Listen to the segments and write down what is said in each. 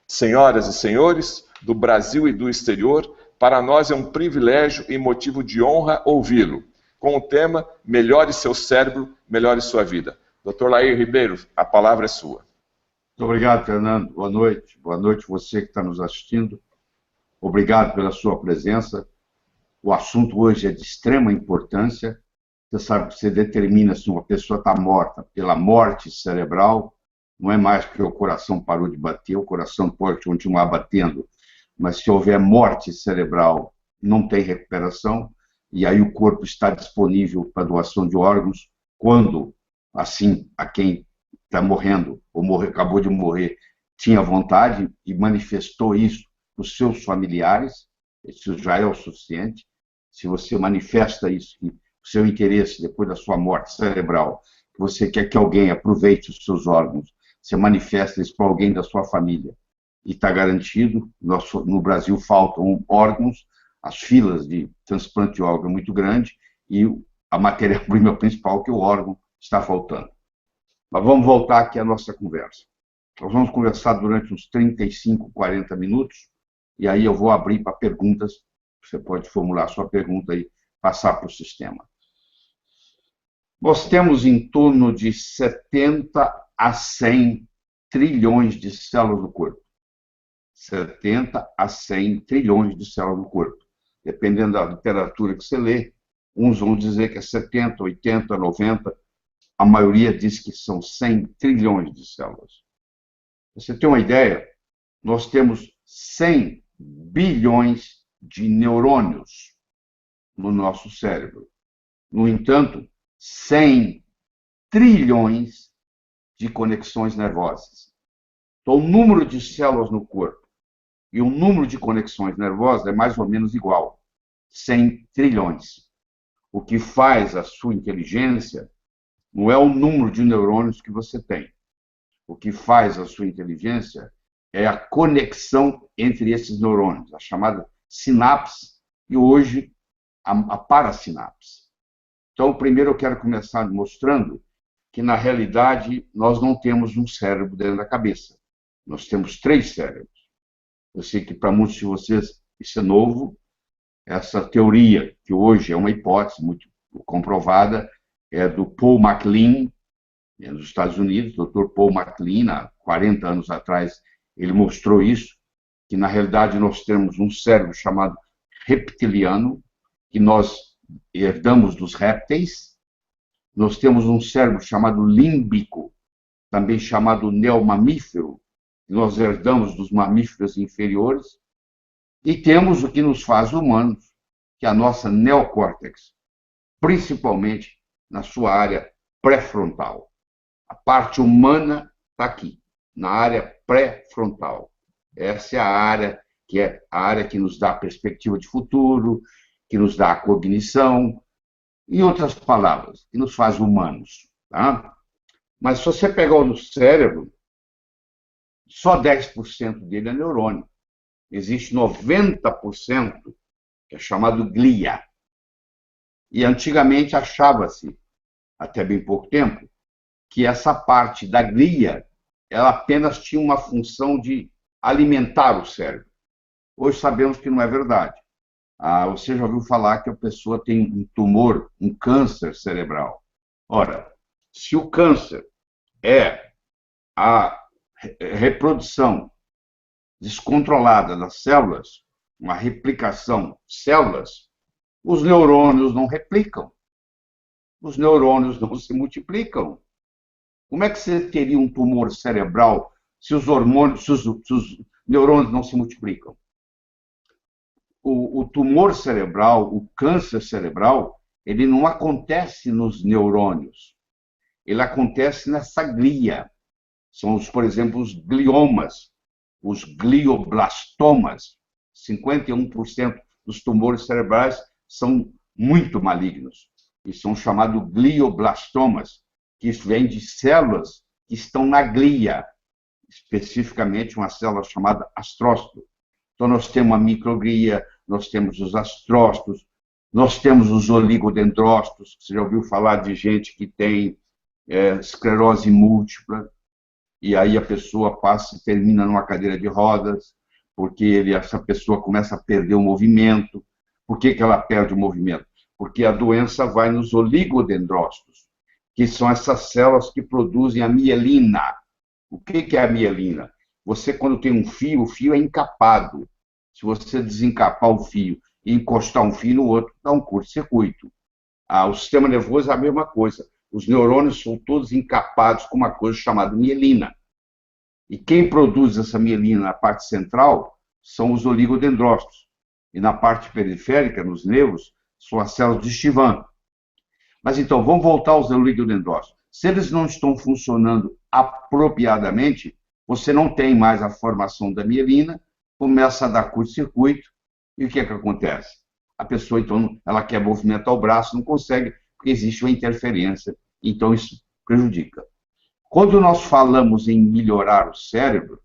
Senhoras e senhores, do Brasil e do exterior, para nós é um privilégio e motivo de honra ouvi-lo, com o tema Melhore seu cérebro, melhore sua vida. Dr. Lair Ribeiro, a palavra é sua. Muito obrigado, Fernando. Boa noite. Boa noite você que está nos assistindo. Obrigado pela sua presença. O assunto hoje é de extrema importância. Você sabe que você determina se uma pessoa está morta pela morte cerebral. Não é mais porque o coração parou de bater, o coração pode continuar batendo, mas se houver morte cerebral, não tem recuperação, e aí o corpo está disponível para doação de órgãos, quando, assim, a quem está morrendo, ou acabou de morrer, tinha vontade e manifestou isso para os seus familiares, isso já é o suficiente. Se você manifesta isso, o seu interesse depois da sua morte cerebral, que você quer que alguém aproveite os seus órgãos, você manifesta isso para alguém da sua família. E está garantido, no Brasil faltam órgãos, as filas de transplante de órgão é muito grande, e a matéria-prima principal, que o órgão, está faltando. Mas vamos voltar aqui à nossa conversa. Nós vamos conversar durante uns 35, 40 minutos, e aí eu vou abrir para perguntas. Você pode formular sua pergunta e passar para o sistema. Nós temos em torno de 70 a 100 trilhões de células no corpo. 70 a 100 trilhões de células no corpo. Dependendo da literatura que você lê, uns vão dizer que é 70, 80, 90. A maioria diz que são 100 trilhões de células. Pra você ter uma ideia, nós temos 100 bilhões de neurônios no nosso cérebro. No entanto, 100 trilhões de conexões nervosas. Então, o número de células no corpo e o número de conexões nervosas é mais ou menos igual, 100 trilhões. O que faz a sua inteligência não é o número de neurônios que você tem. O que faz a sua inteligência é a conexão entre esses neurônios, a chamada sinapse e hoje a parasinapse. Então, primeiro eu quero começar mostrando que, na realidade, nós não temos um cérebro dentro da cabeça. Nós temos 3 cérebros. Eu sei que para muitos de vocês isso é novo. Essa teoria, que hoje é uma hipótese muito comprovada, é do Paul MacLean, dos Estados Unidos. O Dr. Paul MacLean, há 40 anos atrás, ele mostrou isso, que, na realidade, nós temos um cérebro chamado reptiliano, que nós herdamos dos répteis. Nós temos um cérebro chamado límbico, também chamado neomamífero, que nós herdamos dos mamíferos inferiores. E temos o que nos faz humanos, que é a nossa neocórtex, principalmente na sua área pré-frontal. A parte humana está aqui, na área pré-frontal. Essa é a área que nos dá a perspectiva de futuro, que nos dá a cognição, em outras palavras, que nos faz humanos. Tá? Mas se você pegar o cérebro, só 10% dele é neurônio. Existe 90%, que é chamado glia. E antigamente achava-se, até bem pouco tempo, que essa parte da glia, ela apenas tinha uma função de alimentar o cérebro. Hoje sabemos que não é verdade. Você já ouviu falar que a pessoa tem um tumor, um câncer cerebral. Ora, se o câncer é a reprodução descontrolada das células, uma replicação de células, os neurônios não replicam. Os neurônios não se multiplicam. Como é que você teria um tumor cerebral se os neurônios não se multiplicam? O tumor cerebral, o câncer cerebral, ele não acontece nos neurônios. Ele acontece nessa glia. São, por exemplo, os gliomas, os glioblastomas. 51% dos tumores cerebrais são muito malignos e são chamados glioblastomas, que vêm de células que estão na glia, especificamente uma célula chamada astrócito. Então, nós temos a microglia, nós temos os astrócitos, nós temos os oligodendrócitos. Você já ouviu falar de gente que tem esclerose múltipla? e aí a pessoa passa e termina numa cadeira de rodas, porque essa pessoa começa a perder o movimento. Por que ela perde o movimento? Porque a doença vai nos oligodendrócitos, que são essas células que produzem a mielina. O que é a mielina? Você, quando tem um fio, o fio é encapado. Se você desencapar o fio e encostar um fio no outro, dá um curto-circuito. O sistema nervoso é a mesma coisa. Os neurônios são todos encapados com uma coisa chamada mielina. E quem produz essa mielina na parte central são os oligodendrócitos. E na parte periférica, nos nervos, são as células de Schwann. Mas então, vamos voltar aos oligodendrócitos. Se eles não estão funcionando apropriadamente, você não tem mais a formação da mielina, começa a dar curto-circuito, e o que é que acontece? A pessoa, então, ela quer movimentar o braço, não consegue, porque existe uma interferência, então isso prejudica. Quando nós falamos em melhorar o cérebro,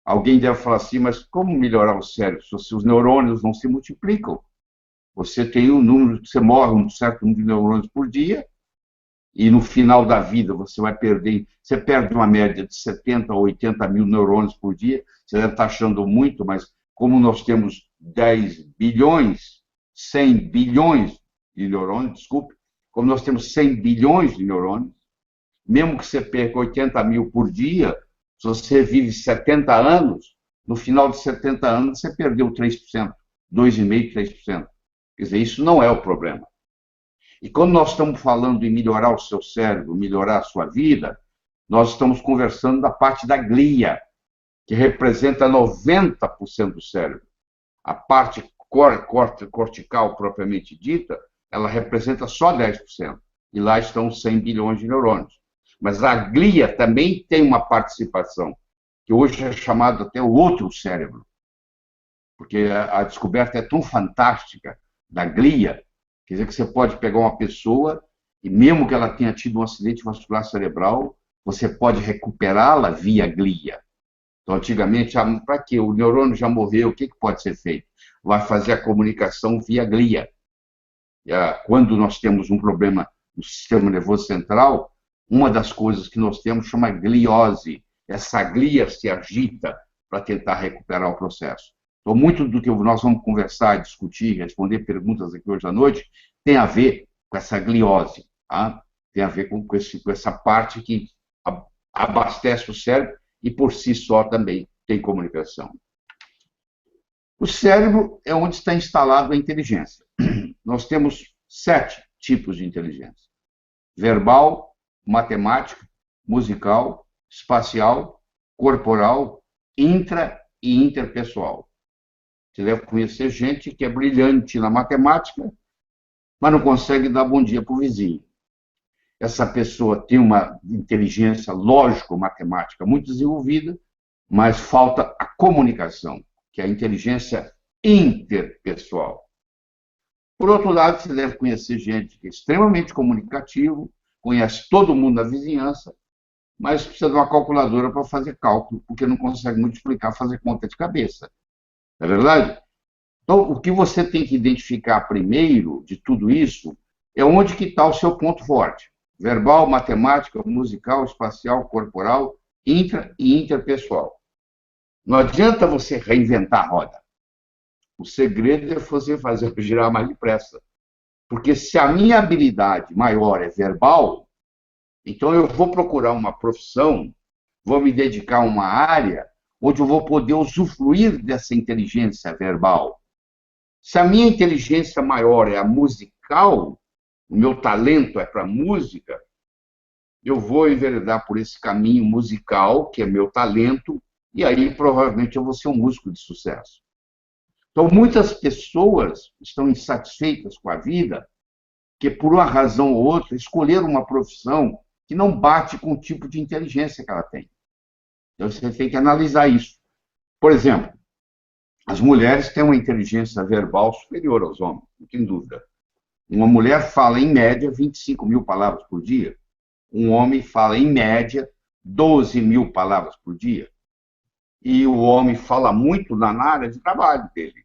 alguém deve falar assim, mas como melhorar o cérebro? Se os neurônios não se multiplicam, você tem um número, você morre um certo número de neurônios por dia, e no final da vida você perde uma média de 70 ou 80 mil neurônios por dia, você deve estar achando muito, mas como nós temos 10 bilhões, 100 bilhões de neurônios, desculpe, como nós temos 100 bilhões de neurônios, mesmo que você perca 80 mil por dia, se você vive 70 anos, no final de 70 anos você perdeu 3%, 2,5%, 3%. Quer dizer, isso não é o problema. E quando nós estamos falando em melhorar o seu cérebro, melhorar a sua vida, nós estamos conversando da parte da glia, que representa 90% do cérebro. A parte cortical propriamente dita, ela representa só 10%. E lá estão 100 bilhões de neurônios. Mas a glia também tem uma participação, que hoje é chamado até o outro cérebro. Porque a descoberta é tão fantástica da glia, quer dizer que você pode pegar uma pessoa e mesmo que ela tenha tido um acidente vascular cerebral, você pode recuperá-la via glia. Então, antigamente, para quê? O neurônio já morreu, o que pode ser feito? Vai fazer a comunicação via glia. Quando nós temos um problema no sistema nervoso central, uma das coisas que nós temos chama gliose. Essa glia se agita para tentar recuperar o processo. Então, muito do que nós vamos conversar, discutir, responder perguntas aqui hoje à noite, tem a ver com essa gliose. Tá? Tem a ver com essa parte que abastece o cérebro e, por si só, também tem comunicação. O cérebro é onde está instalada a inteligência. Nós temos 7 tipos de inteligência: verbal, matemática, musical, espacial, corporal, intra e interpessoal. Você deve conhecer gente que é brilhante na matemática, mas não consegue dar bom dia para o vizinho. Essa pessoa tem uma inteligência lógico-matemática muito desenvolvida, mas falta a comunicação, que é a inteligência interpessoal. Por outro lado, você deve conhecer gente que é extremamente comunicativo, conhece todo mundo na vizinhança, mas precisa de uma calculadora para fazer cálculo, porque não consegue multiplicar, fazer conta de cabeça. Não é verdade? Então, o que você tem que identificar primeiro de tudo isso é onde que está o seu ponto forte. Verbal, matemática, musical, espacial, corporal, intra e interpessoal. Não adianta você reinventar a roda. O segredo é você fazer girar mais depressa. Porque se a minha habilidade maior é verbal, então eu vou procurar uma profissão, vou me dedicar a uma área onde eu vou poder usufruir dessa inteligência verbal. Se a minha inteligência maior é a musical, o meu talento é para música, eu vou enveredar por esse caminho musical, que é meu talento, e aí provavelmente eu vou ser um músico de sucesso. Então, muitas pessoas estão insatisfeitas com a vida, que por uma razão ou outra escolheram uma profissão que não bate com o tipo de inteligência que ela tem. Então, você tem que analisar isso. Por exemplo, as mulheres têm uma inteligência verbal superior aos homens, não tem dúvida. Uma mulher fala, em média, 25 mil palavras por dia. Um homem fala, em média, 12 mil palavras por dia. E o homem fala muito na área de trabalho dele.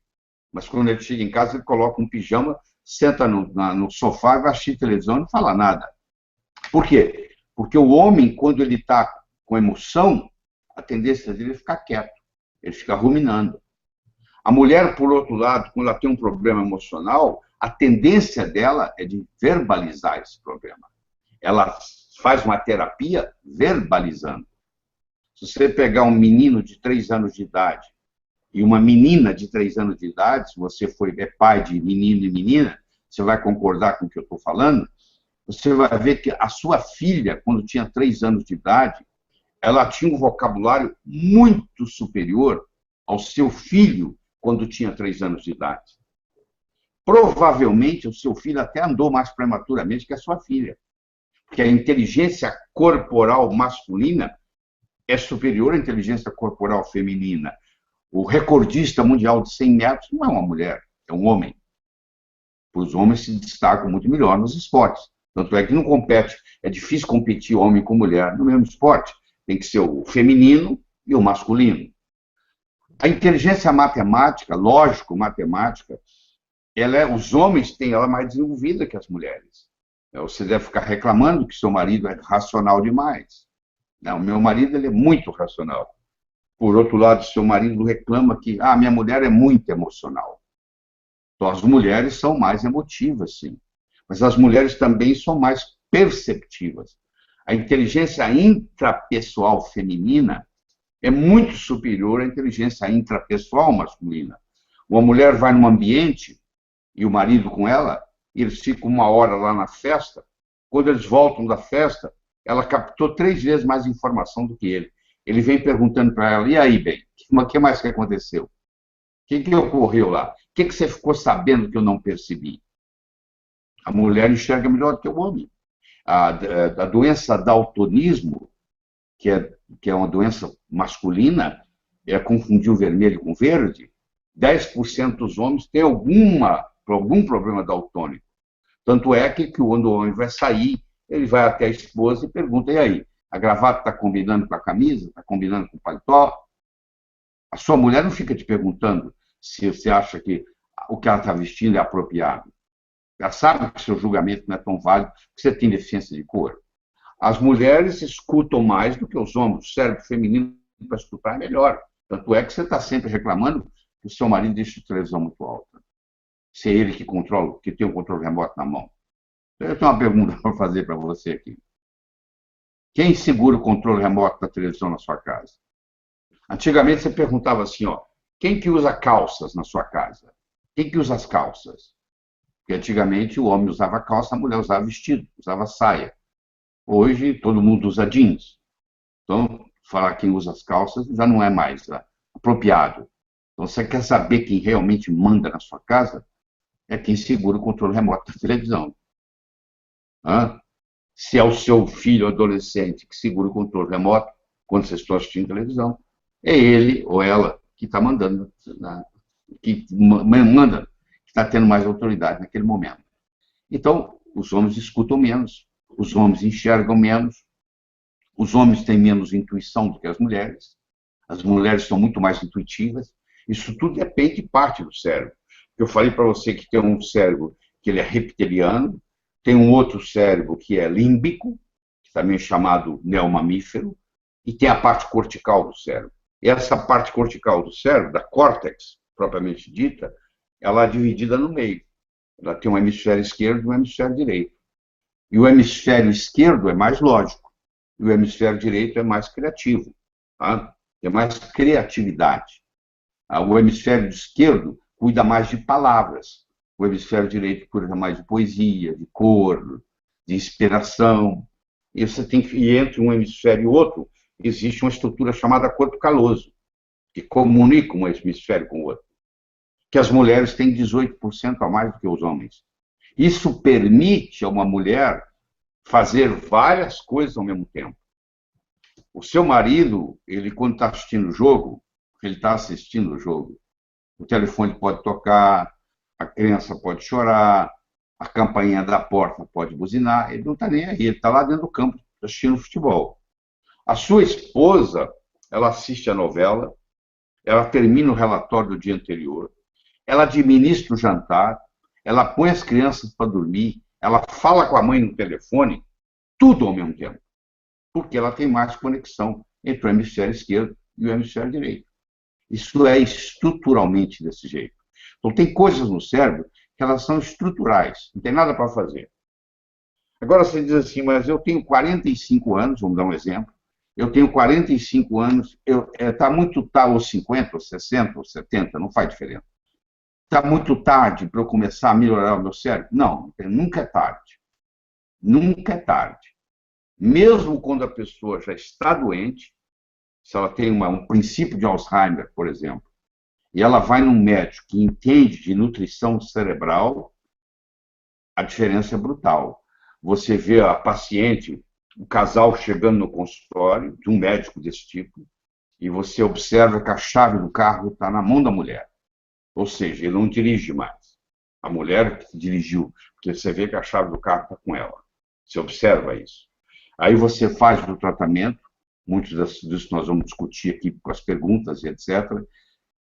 Mas quando ele chega em casa, ele coloca um pijama, senta no sofá, vai assistir televisão e não fala nada. Por quê? Porque o homem, quando ele está com emoção, a tendência dele é ficar quieto, ele fica ruminando. A mulher, por outro lado, quando ela tem um problema emocional, a tendência dela é de verbalizar esse problema. Ela faz uma terapia verbalizando. Se você pegar um menino de 3 anos de idade e uma menina de 3 anos de idade, se você é pai de menino e menina, você vai concordar com o que eu estou falando, você vai ver que a sua filha, quando tinha 3 anos de idade, ela tinha um vocabulário muito superior ao seu filho quando tinha 3 anos de idade. Provavelmente o seu filho até andou mais prematuramente que a sua filha, porque a inteligência corporal masculina é superior à inteligência corporal feminina. O recordista mundial de 100 metros não é uma mulher, é um homem. Os homens se destacam muito melhor nos esportes. Tanto é que não compete, é difícil competir homem com mulher no mesmo esporte. Tem que ser o feminino e o masculino. A inteligência matemática, lógico-matemática, os homens têm ela mais desenvolvida que as mulheres. Você deve ficar reclamando que seu marido é racional demais. Não, meu marido ele é muito racional. Por outro lado, seu marido reclama que minha mulher é muito emocional. Então, as mulheres são mais emotivas, sim. Mas as mulheres também são mais perceptivas. A inteligência intrapessoal feminina é muito superior à inteligência intrapessoal masculina. Uma mulher vai num ambiente, e o marido com ela, e eles ficam 1 hora lá na festa. Quando eles voltam da festa, ela captou 3 vezes mais informação do que ele. Ele vem perguntando para ela, e aí, bem, o que mais que aconteceu? O que ocorreu lá? O que você ficou sabendo que eu não percebi? A mulher enxerga melhor do que o homem. A doença daltonismo, que é uma doença masculina, é confundir o vermelho com o verde, 10% dos homens têm algum problema daltônico. Tanto é que quando o homem vai sair, ele vai até a esposa e pergunta, e aí, a gravata está combinando com a camisa? Está combinando com o paletó? A sua mulher não fica te perguntando se você acha que o que ela está vestindo é apropriado. Ela sabe que seu julgamento não é tão válido, que você tem deficiência de cor. As mulheres escutam mais do que os homens. O cérebro feminino para escutar é melhor. Tanto é que você está sempre reclamando que o seu marido deixa a televisão muito alta. Se é ele que controla, que tem o controle remoto na mão. Eu tenho uma pergunta para fazer para você aqui. Quem segura o controle remoto da televisão na sua casa? Antigamente você perguntava assim, quem que usa calças na sua casa? Quem que usa as calças? Porque antigamente o homem usava calça, a mulher usava vestido, usava saia. Hoje todo mundo usa jeans. Então, falar quem usa as calças já não é mais apropriado. Então, você quer saber quem realmente manda na sua casa? É quem segura o controle remoto da televisão. Se é o seu filho adolescente que segura o controle remoto quando vocês estão assistindo televisão, é ele ou ela que está mandando, que está tendo mais autoridade naquele momento. Então, os homens escutam menos, os homens enxergam menos, os homens têm menos intuição do que as mulheres são muito mais intuitivas. Isso tudo depende de parte do cérebro. Eu falei para você que tem um cérebro que ele é reptiliano, tem um outro cérebro que é límbico, que também é chamado neomamífero, e tem a parte cortical do cérebro. E essa parte cortical do cérebro, da córtex, propriamente dita, ela é dividida no meio. Ela tem um hemisfério esquerdo e um hemisfério direito. E o hemisfério esquerdo é mais lógico, e o hemisfério direito é mais criativo. Tem mais criatividade. O hemisfério esquerdo cuida mais de palavras. O hemisfério direito cuida mais de poesia, de cor, de inspiração. E entre um hemisfério e outro, existe uma estrutura chamada corpo caloso, que comunica um hemisfério com o outro. Que as mulheres têm 18% a mais do que os homens. Isso permite a uma mulher fazer várias coisas ao mesmo tempo. O seu marido, ele quando está assistindo o jogo, o telefone pode tocar, a criança pode chorar, a campainha da porta pode buzinar, ele não está nem aí, ele está lá dentro do campo assistindo futebol. A sua esposa, ela assiste a novela, ela termina o relatório do dia anterior, ela administra o jantar, ela põe as crianças para dormir, ela fala com a mãe no telefone, tudo ao mesmo tempo. porque ela tem mais conexão entre o hemisfério esquerdo e o hemisfério direito. Isso é estruturalmente desse jeito. Então, tem coisas no cérebro que elas são estruturais, não tem nada para fazer. Agora você diz assim, mas eu tenho 45 anos, vamos dar um exemplo, eu tenho 45 anos, está muito tarde, ou 50, ou 60, ou 70, não faz diferença. Está muito tarde para eu começar a melhorar o meu cérebro? Não, nunca é tarde. Nunca é tarde. Mesmo quando a pessoa já está doente, se ela tem um princípio de Alzheimer, por exemplo, e ela vai num médico que entende de nutrição cerebral, a diferença é brutal. Você vê a paciente, o casal chegando no consultório de um médico desse tipo, e você observa que a chave do carro está na mão da mulher. Ou seja, ele não dirige mais. A mulher que dirigiu, porque você vê que a chave do carro está com ela. Você observa isso. Aí você faz o tratamento, muitos disso nós vamos discutir aqui com as perguntas e etc.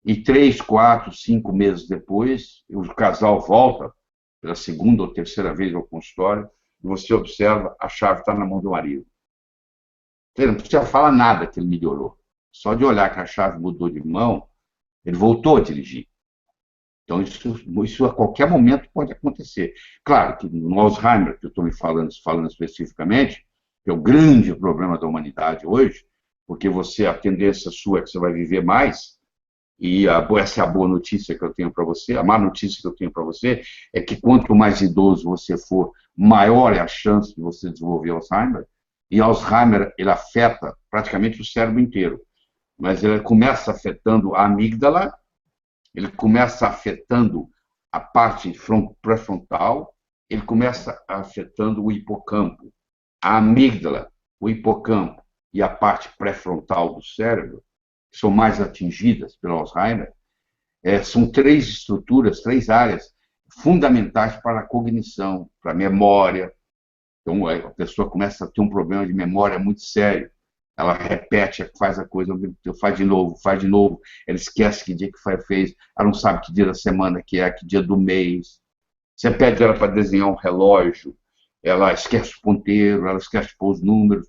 E 3, 4, 5 meses depois, o casal volta pela segunda ou terceira vez ao consultório, e você observa, a chave está na mão do marido. Ele não precisa falar nada que ele melhorou. Só de olhar que a chave mudou de mão, ele voltou a dirigir. Então, isso a qualquer momento pode acontecer. Claro que no Alzheimer, que eu estou me falando especificamente, que é o grande problema da humanidade hoje, porque a tendência sua é que você vai viver mais, e essa é a boa notícia que eu tenho para você. A má notícia que eu tenho para você é que quanto mais idoso você for, maior é a chance de você desenvolver Alzheimer. E Alzheimer, ele afeta praticamente o cérebro inteiro. Mas ele começa afetando a amígdala, ele começa afetando a parte pré-frontal, ele começa afetando o hipocampo. A amígdala, o hipocampo e a parte pré-frontal do cérebro, que são mais atingidas pelo Alzheimer, são 3 estruturas, 3 áreas fundamentais para a cognição, para a memória. Então, a pessoa começa a ter um problema de memória muito sério. Ela repete, faz a coisa, faz de novo, ela esquece que dia que fez, ela não sabe que dia da semana que dia do mês. Você pede ela para desenhar um relógio, ela esquece o ponteiro, ela esquece de pôr os números.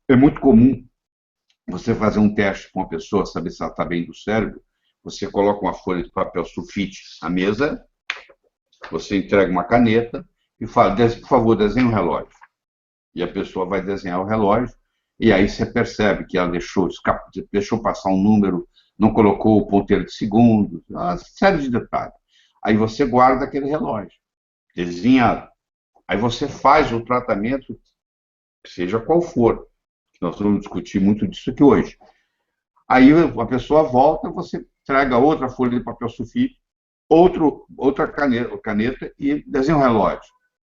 É muito comum você fazer um teste com uma pessoa, saber se ela está bem do cérebro, você coloca uma folha de papel sulfite na mesa, você entrega uma caneta e fala, por favor, desenhe um relógio. E a pessoa vai desenhar o relógio, e aí você percebe que ela deixou passar um número, não colocou o ponteiro de segundos, uma série de detalhes. Aí você guarda aquele relógio, desenhado. Aí você faz o tratamento, seja qual for. Nós vamos discutir muito disso aqui hoje. Aí a pessoa volta, você traga outra folha de papel sulfite, outra caneta e desenha um relógio.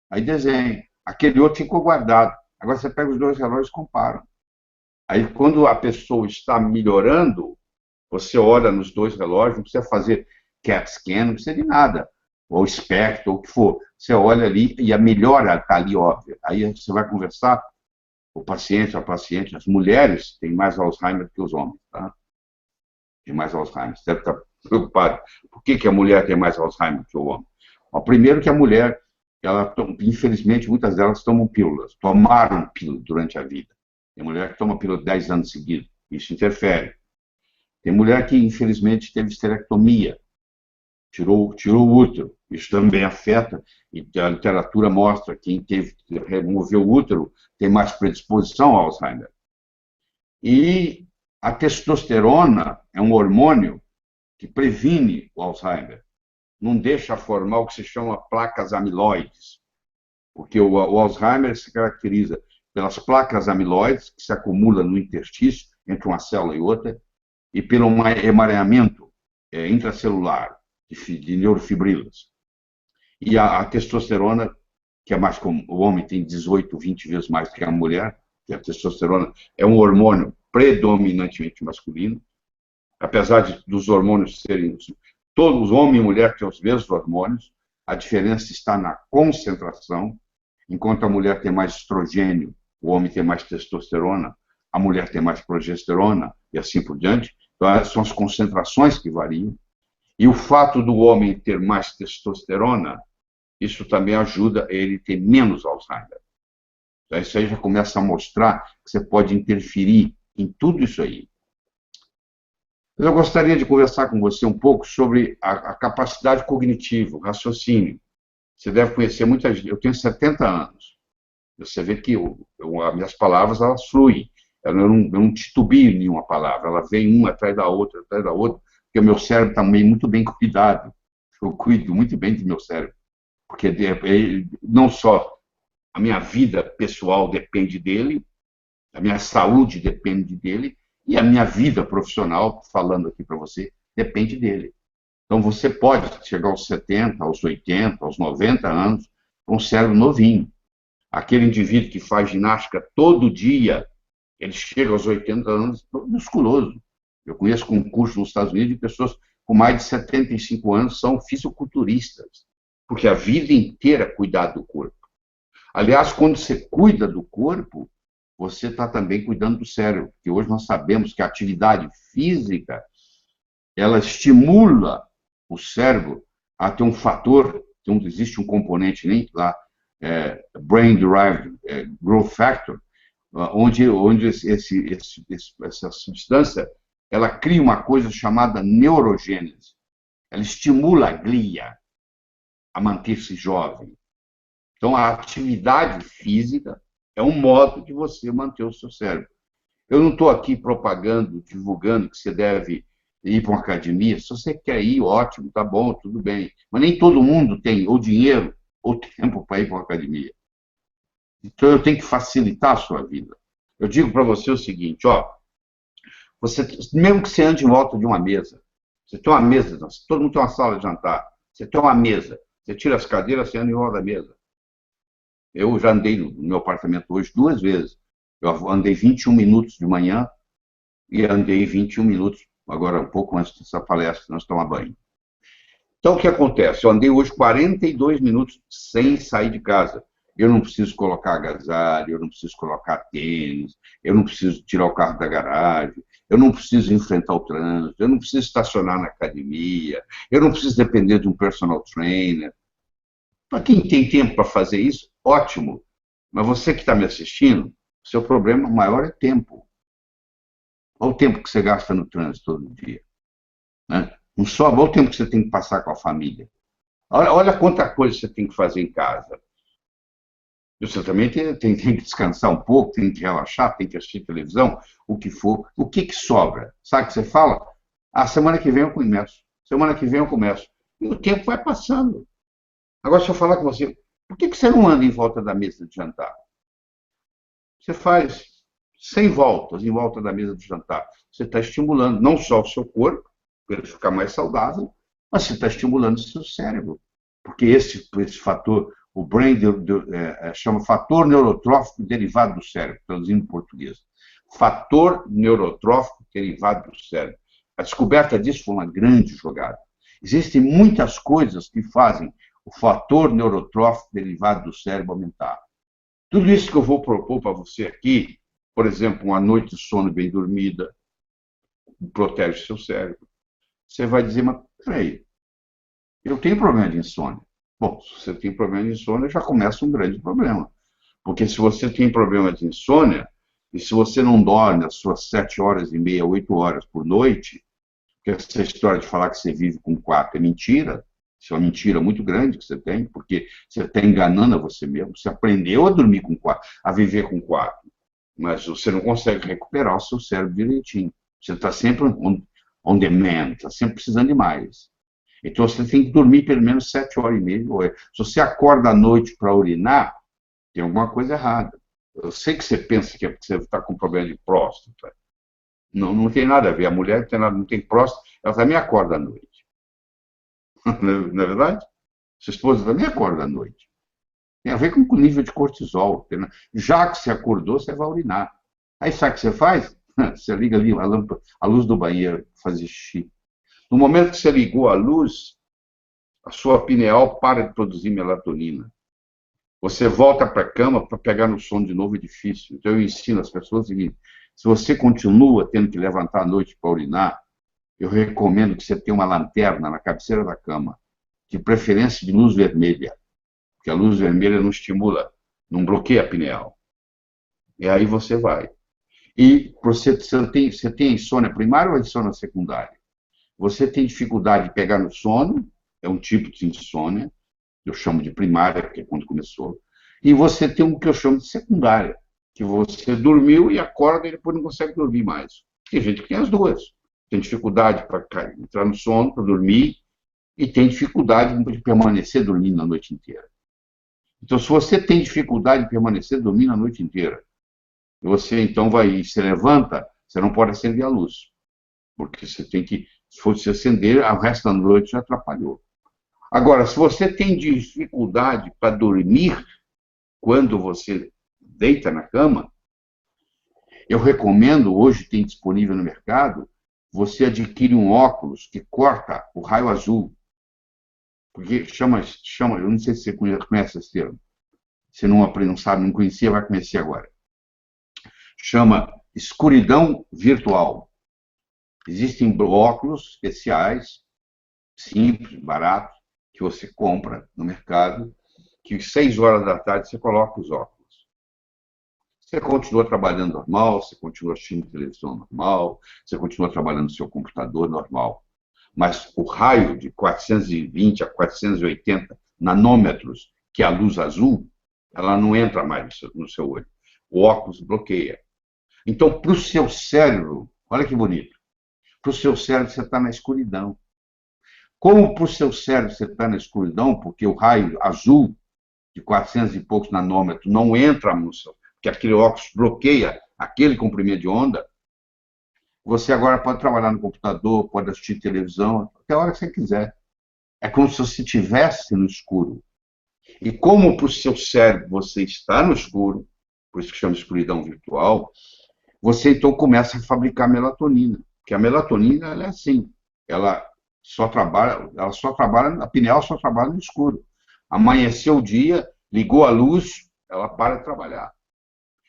Aí desenha. Aquele outro ficou guardado. Agora você pega os 2 relógios e compara. Aí quando a pessoa está melhorando, você olha nos 2 relógios, não precisa fazer CAT scan, não precisa de nada. Ou SPECT, ou o que for. Você olha ali e a melhora está ali óbvia. Aí você vai conversar, o paciente, a paciente, as mulheres têm mais Alzheimer que os homens, tá? Tem mais Alzheimer. Você deve estar preocupado. Por que a mulher tem mais Alzheimer que o homem? Bom, primeiro que a mulher, infelizmente, muitas delas tomam pílulas, tomaram pílula durante a vida. Tem mulher que toma pílula 10 anos seguidos, isso interfere. Tem mulher que, infelizmente, teve esterectomia, tirou o útero, isso também afeta, e a literatura mostra que quem removeu o útero tem mais predisposição ao Alzheimer. E a testosterona é um hormônio que previne o Alzheimer, não deixa formar o que se chama placas amiloides, porque o Alzheimer se caracteriza pelas placas amiloides que se acumulam no interstício, entre uma célula e outra, e pelo emaranhamento intracelular de neurofibrilas. E a testosterona, que é mais comum, o homem tem 18, 20 vezes mais que a mulher, que a testosterona é um hormônio predominantemente masculino, apesar dos hormônios serem... Todos, homem e mulher, têm os mesmos hormônios, a diferença está na concentração. Enquanto a mulher tem mais estrogênio, o homem tem mais testosterona, a mulher tem mais progesterona, e assim por diante. Então, são as concentrações que variam. E o fato do homem ter mais testosterona, isso também ajuda ele a ter menos Alzheimer. Então, isso aí já começa a mostrar que você pode interferir em tudo isso aí. Eu gostaria de conversar com você um pouco sobre a capacidade cognitiva, o raciocínio. Você deve conhecer muita gente. Eu tenho 70 anos. Você vê que as minhas palavras, elas fluem. Eu não titubio em nenhuma palavra. Ela vem uma atrás da outra, porque o meu cérebro também muito bem cuidado. Eu cuido muito bem do meu cérebro. Porque não só a minha vida pessoal depende dele, a minha saúde depende dele, e a minha vida profissional, falando aqui para você, depende dele. Então, você pode chegar aos 70, aos 80, aos 90 anos com um cérebro novinho. Aquele indivíduo que faz ginástica todo dia, ele chega aos 80 anos musculoso. Eu conheço concursos nos Estados Unidos de pessoas com mais de 75 anos são fisiculturistas, porque a vida inteira cuidar do corpo. Aliás, quando você cuida do corpo, você está também cuidando do cérebro, porque hoje nós sabemos que a atividade física, ela estimula o cérebro a ter um fator, existe um componente lá, Brain Derived Growth Factor, onde essa substância, ela cria uma coisa chamada neurogênese. Ela estimula a glia a manter-se jovem. Então, a atividade física é um modo de você manter o seu cérebro. Eu não estou aqui propagando, divulgando que você deve ir para uma academia. Se você quer ir, ótimo, tá bom, tudo bem. Mas nem todo mundo tem ou dinheiro ou tempo para ir para uma academia. Então, eu tenho que facilitar a sua vida. Eu digo para você o seguinte, mesmo que você ande em volta de uma mesa, você tem uma mesa, todo mundo tem uma sala de jantar, você tem uma mesa, você tira as cadeiras, você anda em volta da mesa. Eu já andei no meu apartamento hoje 2 vezes. Eu andei 21 minutos de manhã e andei 21 minutos, agora um pouco antes dessa palestra, nós tomar banho. Então, o que acontece? Eu andei hoje 42 minutos sem sair de casa. Eu não preciso colocar agasalho, eu não preciso colocar tênis, eu não preciso tirar o carro da garagem, eu não preciso enfrentar o trânsito, eu não preciso estacionar na academia, eu não preciso depender de um personal trainer. Para quem tem tempo para fazer isso, ótimo. Mas você que está me assistindo, seu problema maior é tempo. Olha o tempo que você gasta no trânsito todo dia. Né? Não só, olha o tempo que você tem que passar com a família. Olha quanta coisa você tem que fazer em casa. Você também tem que descansar um pouco, tem que relaxar, tem que assistir televisão, o que for. O que sobra? Sabe o que você fala? Semana que vem eu começo. Semana que vem eu começo. E o tempo vai passando. Agora, se eu falar com você, por que você não anda em volta da mesa de jantar? Você faz 100 voltas em volta da mesa de jantar. Você está estimulando não só o seu corpo, para ele ficar mais saudável, mas você está estimulando o seu cérebro. Porque esse fator, o brain chama fator neurotrófico derivado do cérebro, traduzindo em português. Fator neurotrófico derivado do cérebro. A descoberta disso foi uma grande jogada. Existem muitas coisas que fazem o fator neurotrófico derivado do cérebro aumentar. Tudo isso que eu vou propor para você aqui, por exemplo, uma noite de sono bem dormida, protege seu cérebro. Você vai dizer, mas peraí, eu tenho problema de insônia. Bom, se você tem problema de insônia, já começa um grande problema. Porque se você tem problema de insônia, e se você não dorme as suas 7 horas e meia, 8 horas por noite, porque essa história de falar que você vive com 4 é mentira, isso é uma mentira muito grande que você tem, porque você está enganando a você mesmo. Você aprendeu a dormir com 4, a viver com 4, mas você não consegue recuperar o seu cérebro direitinho. Você está sempre on demand, está sempre precisando de mais. Então você tem que dormir pelo menos 7 horas e meia. Se você acorda à noite para urinar, tem alguma coisa errada. Eu sei que você pensa que é porque você está com problema de próstata. Não tem nada a ver. A mulher não tem próstata, ela também acorda à noite. Não é verdade? Sua esposa também acorda à noite. Tem a ver com o nível de cortisol. Já que você acordou, você vai urinar. Aí sabe o que você faz? Você liga ali a luz do banheiro para fazer xixi. No momento que você ligou a luz, a sua pineal para de produzir melatonina. Você volta para a cama para pegar no sono de novo, é difícil. Então eu ensino as pessoas o seguinte: se você continua tendo que levantar à noite para urinar, eu recomendo que você tenha uma lanterna na cabeceira da cama, de preferência de luz vermelha, porque a luz vermelha não estimula, não bloqueia a pineal. E aí você vai. E você tem insônia primária ou insônia secundária? Você tem dificuldade de pegar no sono, é um tipo de insônia, eu chamo de primária, porque é quando começou. E você tem um que eu chamo de secundária, que você dormiu e acorda e depois não consegue dormir mais. Tem gente que tem as duas. Tem dificuldade para entrar no sono, para dormir, e tem dificuldade de permanecer dormindo a noite inteira. Então, se você tem dificuldade de permanecer dormindo a noite inteira, você então se levanta, você não pode acender a luz, porque você tem que, se fosse acender, o resto da noite já atrapalhou. Agora, se você tem dificuldade para dormir quando você deita na cama, eu recomendo, hoje tem disponível no mercado, você adquire um óculos que corta o raio azul, porque chama, eu não sei se você conhece esse termo, se não aprende, não sabe, não conhecia, vai conhecer agora. Chama escuridão virtual. Existem óculos especiais, simples, baratos, que você compra no mercado, que às 6 horas da tarde você coloca os óculos. Você continua trabalhando normal, você continua assistindo televisão normal, você continua trabalhando no seu computador normal. Mas o raio de 420 a 480 nanômetros, que é a luz azul, ela não entra mais no seu olho. O óculos bloqueia. Então, para o seu cérebro, olha que bonito, para o seu cérebro você está na escuridão. Como para o seu cérebro você está na escuridão, porque o raio azul de 400 e poucos nanômetros não entra no seu, porque aquele óculos bloqueia aquele comprimento de onda, você agora pode trabalhar no computador, pode assistir televisão, até a hora que você quiser. É como se você estivesse no escuro. E como para o seu cérebro você está no escuro, por isso que chama escuridão virtual, você então começa a fabricar melatonina. Porque a melatonina, ela é assim, ela só trabalha, a pineal só trabalha no escuro. Amanheceu o dia, ligou a luz, ela para de trabalhar.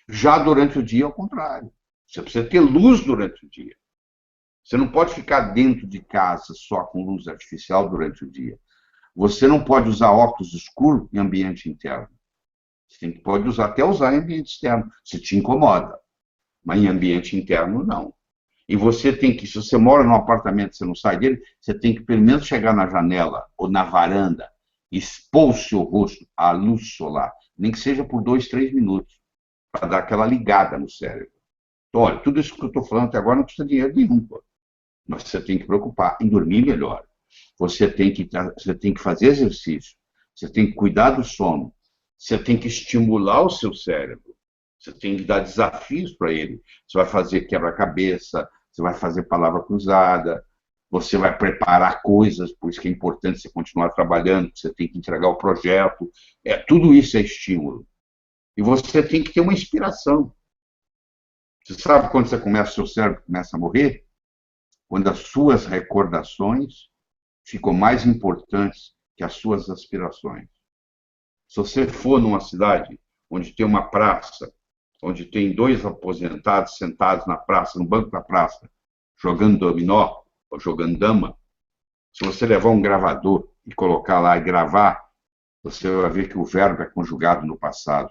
Já durante o dia, ao contrário. Você precisa ter luz durante o dia. Você não pode ficar dentro de casa só com luz artificial durante o dia. Você não pode usar óculos escuros em ambiente interno. Você pode usar, até usar em ambiente externo, se te incomoda. Mas em ambiente interno, não. E você tem que, se você mora num apartamento e você não sai dele, você tem que pelo menos chegar na janela ou na varanda, expor o seu rosto à luz solar, nem que seja por 2, 3 minutos, para dar aquela ligada no cérebro. Então, olha, tudo isso que eu estou falando até agora não custa dinheiro nenhum, pô. Mas você tem que preocupar em dormir melhor. Você tem que fazer exercício. Você tem que cuidar do sono. Você tem que estimular o seu cérebro. Você tem que dar desafios para ele. Você vai fazer quebra-cabeça, você vai fazer palavra cruzada, você vai preparar coisas, por isso que é importante você continuar trabalhando, você tem que entregar o projeto. Tudo isso é estímulo. E você tem que ter uma inspiração. Você sabe quando seu cérebro começa a morrer? Quando as suas recordações ficam mais importantes que as suas aspirações. Se você for numa cidade onde tem uma praça, onde tem 2 aposentados sentados na praça, no banco da praça, jogando dominó ou jogando dama, se você levar um gravador e colocar lá e gravar, você vai ver que o verbo é conjugado no passado.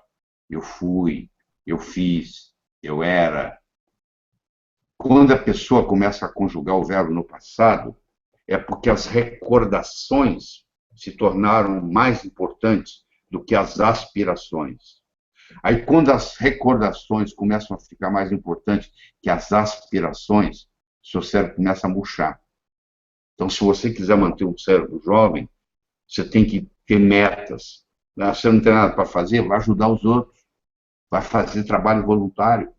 Eu fui, eu fiz, eu era. Quando a pessoa começa a conjugar o verbo no passado, é porque as recordações se tornaram mais importantes do que as aspirações. Aí, quando as recordações começam a ficar mais importantes que as aspirações, seu cérebro começa a murchar. Então, se você quiser manter um cérebro jovem, você tem que ter metas. Você não tem nada para fazer, vai ajudar os outros, vai fazer trabalho voluntário.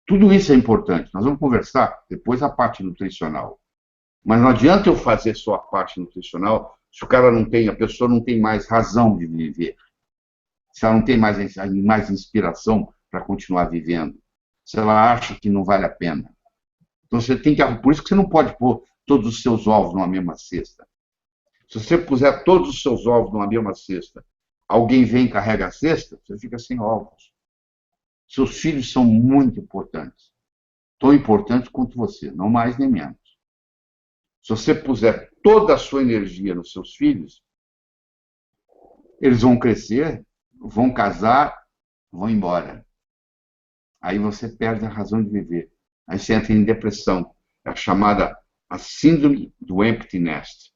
Tudo isso é importante. Nós vamos conversar depois a parte nutricional. Mas não adianta eu fazer só a parte nutricional se a pessoa não tem mais razão de viver. Se ela não tem mais inspiração para continuar vivendo. Se ela acha que não vale a pena. Então você tem que. Por isso que você não pode pôr todos os seus ovos numa mesma cesta. Se você puser todos os seus ovos numa mesma cesta, alguém vem e carrega a cesta, você fica sem ovos. Seus filhos são muito importantes. Tão importantes quanto você, não mais nem menos. Se você puser toda a sua energia nos seus filhos, eles vão crescer, vão casar, vão embora. aí você perde a razão de viver. Aí você entra em depressão. É a chamada a síndrome do empty nest,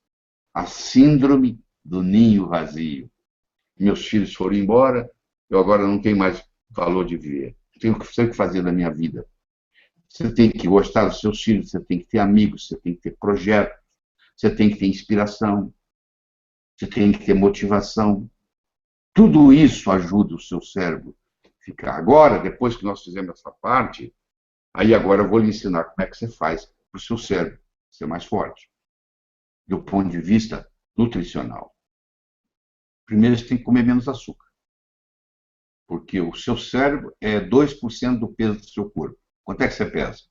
a síndrome do ninho vazio. Meus filhos foram embora, eu agora não tenho mais valor de viver. Tenho que fazer da minha vida. Você tem que gostar dos seus filhos, você tem que ter amigos, você tem que ter projetos, você tem que ter inspiração, você tem que ter motivação. Tudo isso ajuda o seu cérebro a ficar. Agora, depois que nós fizemos essa parte, aí agora eu vou lhe ensinar como é que você faz para o seu cérebro ser mais forte, do ponto de vista nutricional. Primeiro, você tem que comer menos açúcar, porque o seu cérebro é 2% do peso do seu corpo. Quanto é que você pesa?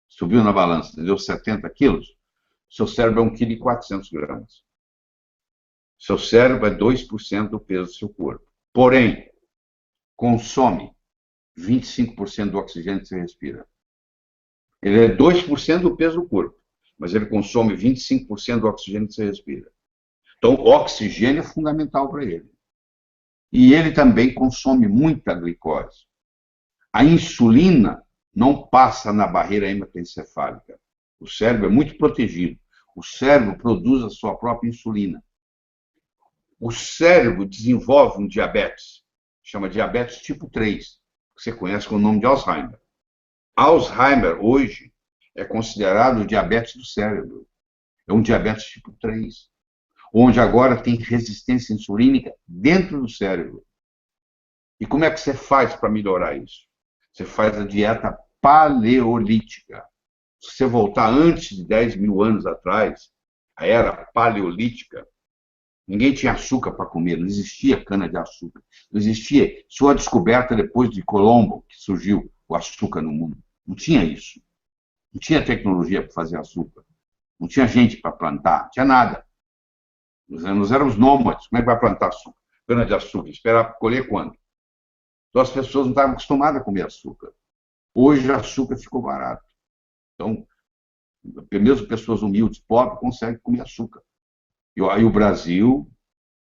Subiu na balança, deu 70 quilos? Seu cérebro é 1,4 kg. Seu cérebro é 2% do peso do seu corpo. Porém, consome 25% do oxigênio que você respira. Ele é 2% do peso do corpo, mas ele consome 25% do oxigênio que você respira. Então, o oxigênio é fundamental para ele. E ele também consome muita glicose. A insulina não passa na barreira hematoencefálica. O cérebro é muito protegido. O cérebro produz a sua própria insulina. O cérebro desenvolve um diabetes, chama diabetes tipo 3, que você conhece com o nome de Alzheimer. Alzheimer, hoje, é considerado o diabetes do cérebro. É um diabetes tipo 3, onde agora tem resistência insulínica dentro do cérebro. E como é que você faz para melhorar isso? Você faz a dieta paleolítica. Se você voltar antes de 10 mil anos atrás, a era paleolítica, ninguém tinha açúcar para comer, não existia cana-de-açúcar. Não existia. Sua descoberta depois de Colombo, que surgiu o açúcar no mundo. Não tinha isso. Não tinha tecnologia para fazer açúcar. Não tinha gente para plantar, não tinha nada. Nós éramos nômades. Como é que vai plantar açúcar? Cana-de-açúcar. Esperar colher quando? Então as pessoas não estavam acostumadas a comer açúcar. Hoje o açúcar ficou barato. Então, mesmo pessoas humildes, pobres, conseguem comer açúcar. E aí o Brasil,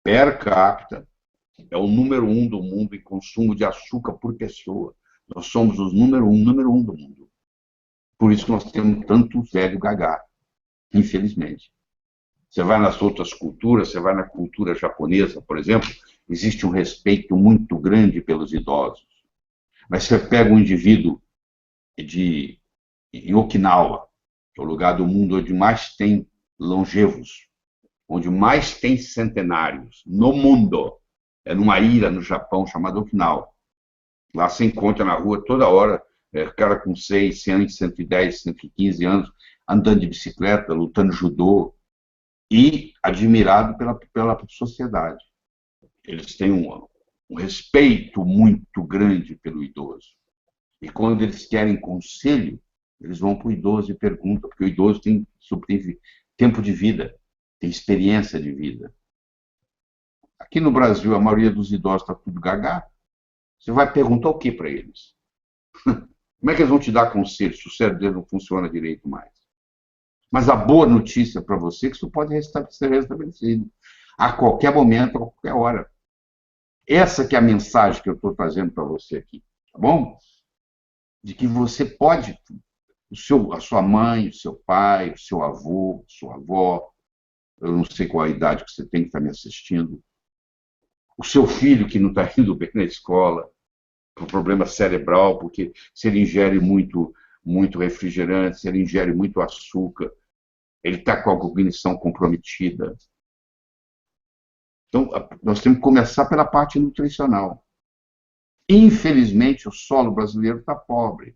per capita, é o número 1 do mundo em consumo de açúcar por pessoa. Nós somos os número um do mundo. Por isso que nós temos tanto velho gagá, infelizmente. Você vai nas outras culturas, você vai na cultura japonesa, por exemplo, existe um respeito muito grande pelos idosos. Mas você pega um indivíduo em Okinawa, que é o lugar do mundo onde mais tem longevos, onde mais tem centenários no mundo, é numa ilha no Japão chamada Okinawa. Lá se encontra na rua toda hora, cara com 6, 100, 110, 115 anos, andando de bicicleta, lutando judô, e admirado pela sociedade. Eles têm um respeito muito grande pelo idoso. E quando eles querem conselho, eles vão para o idoso e perguntam, porque o idoso tem tempo de vida, tem experiência de vida. Aqui no Brasil, a maioria dos idosos está tudo gagá. Você vai perguntar o que para eles? Como é que eles vão te dar conselho se o cérebro deles não funciona direito mais? Mas a boa notícia para você é que isso pode ser restabelecido a qualquer momento, a qualquer hora. Essa que é a mensagem que eu estou trazendo para você aqui, tá bom? De que você pode, a sua mãe, o seu pai, o seu avô, sua avó, eu não sei qual a idade que você tem que estar me assistindo, o seu filho que não está indo bem na escola, com problema cerebral, porque se ele ingere muito refrigerante, se ele ingere muito açúcar, ele está com a cognição comprometida. Então, nós temos que começar pela parte nutricional. Infelizmente, o solo brasileiro está pobre.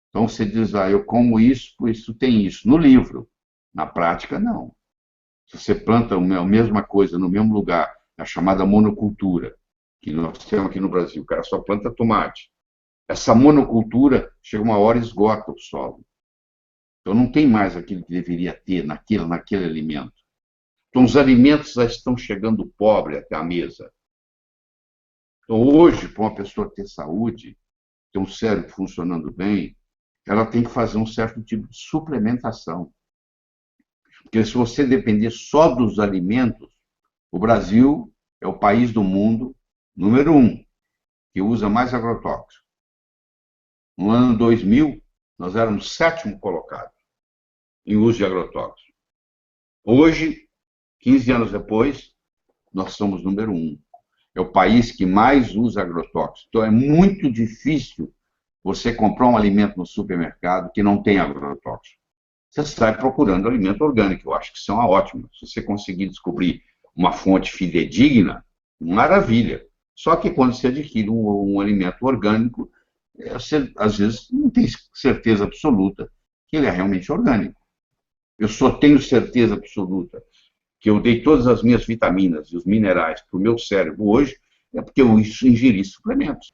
Então, você diz, eu como isso, por isso tem isso. No livro. Na prática, não. Se você planta a mesma coisa no mesmo lugar, a chamada monocultura, que nós temos aqui no Brasil, o cara só planta tomate. Essa monocultura, chega uma hora e esgota o solo. Então, não tem mais aquilo que deveria ter naquele alimento. Então, os alimentos já estão chegando pobre até a mesa. Então, hoje, para uma pessoa ter saúde, ter um cérebro funcionando bem, ela tem que fazer um certo tipo de suplementação. Porque se você depender só dos alimentos, o Brasil é o país do mundo número 1 que usa mais agrotóxico. No ano 2000, nós éramos 7º colocado em uso de agrotóxicos. Hoje, 15 anos depois, nós somos número 1. É o país que mais usa agrotóxicos. Então, é muito difícil você comprar um alimento no supermercado que não tem agrotóxico. Você sai procurando alimento orgânico. Eu acho que isso é uma ótima. Se você conseguir descobrir uma fonte fidedigna, maravilha. Só que quando você adquire um alimento orgânico, você, às vezes, não tem certeza absoluta que ele é realmente orgânico. Eu só tenho certeza absoluta que eu dei todas as minhas vitaminas e os minerais para o meu cérebro hoje, é porque eu ingeri suplementos.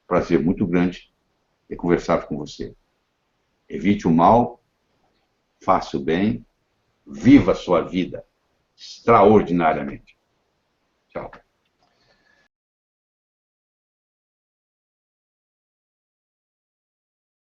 Prazer muito grande ter conversado com você. Evite o mal, faça o bem, viva a sua vida extraordinariamente. Tchau.